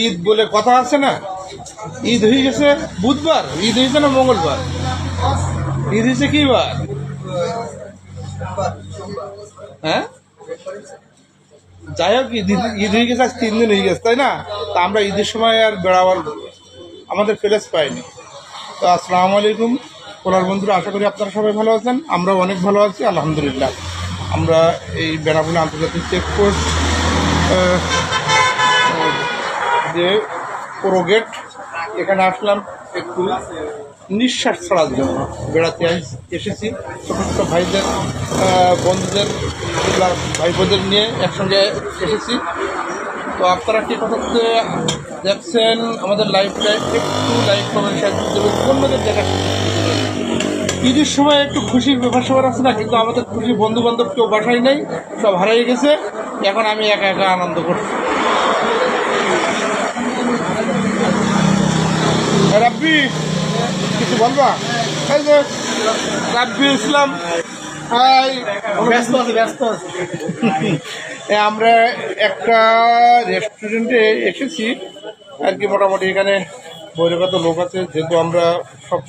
ঈদ বলে কথা আছে না, ঈদ হয়ে গেছে বুধবার, ঈদ হয়েছে না মঙ্গলবার, ঈদ হয়েছে কি বার? হ্যাঁ, যাই হোক ঈদ হয়ে গেছে, আজ 3 দিন হয়ে গেছে, তাই না? তা আমরা ঈদের সময় আর বেড়াবার আমাদের প্লেস পাইনি। তো আসসালামু আলাইকুম কোলার বন্ধুরা, আশা করি আপনারা সবাই ভালো আছেন, আমরাও অনেক ভালো আছি আলহামদুলিল্লাহ। আমরা এই বেনাপোল আন্তর্জাতিক চেকপোস্ট যে পুরো গেট, এখানে আসলাম একটু নিঃশ্বাস ছাড়ার জন্য। বেড়াতে এসেছি ছোটো ছোটো ভাইদের, বন্ধুদের, ভাই বোনদের নিয়ে একসঙ্গে এসেছি। তো আপনারা কি কথাতে দেখছেন আমাদের লাইভটা, একটু লাইক কমেন্ট শেয়ার করতে দেবেন, অন্যদের দেখা। ঈদের সময় একটু খুশির ব্যাপার সবার আছে না, কিন্তু আমাদের খুশি বন্ধু বান্ধব কেউ বাসায় নেই, সব হারিয়ে গেছে। এখন আমি একা একা আনন্দ করছি। রাব্বি কিছু বলবা? এই যে রাব্বি ইসলাম, হাই। ব্যস্ত আমরা একটা রেস্টুরেন্টে এসেছি আর কি, মোটামুটি এখানে বহিরাগত লোক আছে, যেহেতু আমরা সব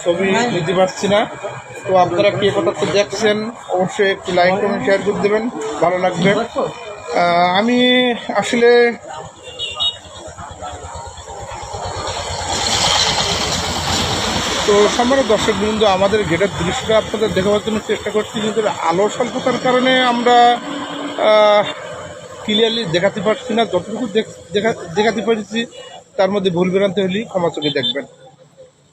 ছবি নিতে পারছি না। তো আপনারা কে কোথাও দেখছেন অবশ্যই একটু লাইক কমেন্ট শেয়ার করে দেবেন, ভালো লাগবে। আমি আসলে তো সম্মানিত দর্শকবৃন্দ, আমাদের গেটের দৃশ্যটা আপনাদের দেখাবার জন্য চেষ্টা করছি, কিন্তু আলো স্বল্পতার কারণে আমরা ক্লিয়ারলি দেখাতে পারছি না। যতটুকু দেখাতে পারছি তার মধ্যে ভুল ভ্রান্তি হলেই ক্ষমা চোখে দেখবেন।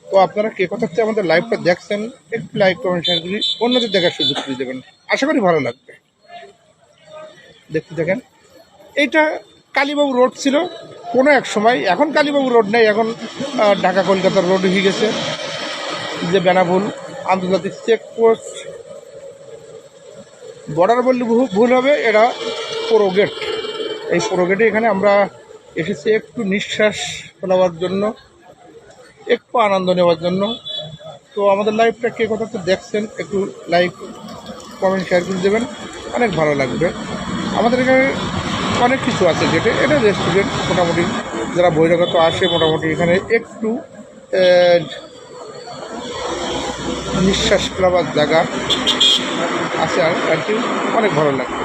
তো আপনারা কে কথাচ্ছে আমাদের লাইভটা দেখছেন, একটু লাইক কমেন্ট শেয়ার করি, অন্যদের দেখার সুযোগ করে দেবেন, আশা করি ভালো লাগবে। দেখতে দেখেন, এইটা কালীবাবু রোড ছিল কোনো এক সময়, এখন কালীবাবু রোড নেই, এখন ঢাকা কলকাতার রোড হয়ে গেছে। যে বেনাপোল আন্তর্জাতিক চেকপোস্ট বর্ডার বললে ভুল হবে, এটা পুরো গেট। এই পুরো গেটে এখানে আমরা এসেছি একটু নিঃশ্বাস ফেলাবার জন্য, একটু আনন্দ নেওয়ার জন্য। তো আমাদের লাইভটা কে কোথাও দেখছেন একটু লাইক কমেন্ট শেয়ার করে দেবেন, অনেক ভালো লাগবে। আমাদের এখানে অনেক কিছু আছে গেটে, এটা রেস্টুরেন্ট, মোটামুটি যারা বহিরাগত আসে মোটামুটি এখানে একটু নিঃশ্বাস ফেলাবার জায়গা আছে আর কি, অনেক ভালো লাগবে।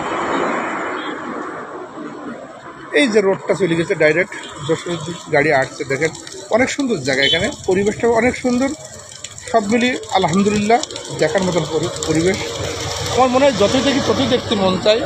এই যে রোডটা চলে গেছে ডাইরেক্ট, যশোর গাড়ি আসছে, দেখেন অনেক সুন্দর জায়গা, এখানে পরিবেশটাও অনেক সুন্দর, সব মিলিয়ে আলহামদুলিল্লাহ দেখার মতন পরিবেশ। আমার মনে হয় যতই দেখি ততই দেখতে মন চায়।